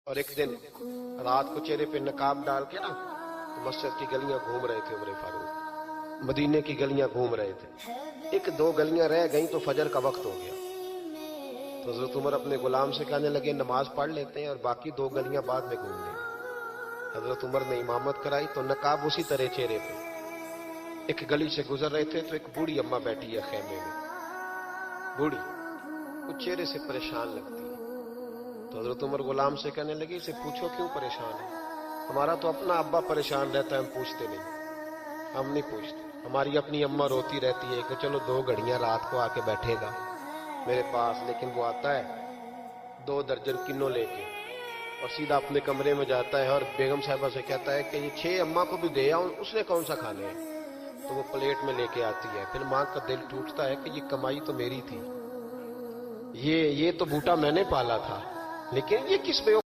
और एक दिन रात को चेहरे पे नकाब डाल के ना तो मस्जिद की गलियां घूम रहे थे उमर फारूक, मदीने की गलियां घूम रहे थे। एक दो गलियां रह गई तो फजर का वक्त हो गया। तो हजरत उमर अपने गुलाम से कहने लगे नमाज पढ़ लेते हैं और बाकी दो गलियां बाद में घूम लेंगे। हजरत उमर ने इमामत कराई तो नकाब उसी तरह चेहरे पे। एक गली से गुजर रहे थे तो एक बूढ़ी अम्मा बैठी है खेमे में, बूढ़ी, कुछ चेहरे से परेशान लगती है। तो हजरत उमर गुलाम से कहने लगे इसे पूछो क्यों परेशान है। हमारा तो अपना अब्बा परेशान रहता है, हम पूछते नहीं, हम नहीं पूछते। हमारी अपनी अम्मा रोती रहती है कि चलो 2 घड़ियां रात को आके बैठेगा मेरे पास, लेकिन वो आता है 2 दर्जन किन्नो लेके और सीधा अपने कमरे में जाता है और बेगम साहिबा से कहता है कि ये 6 अम्मा को भी दे आओ, उसने कौन सा खाने हैं। तो वो प्लेट में लेके आती है। फिर माँ का दिल टूटता है कि ये कमाई तो मेरी थी, ये तो बूटा मैंने पाला था, लेकिन ये किस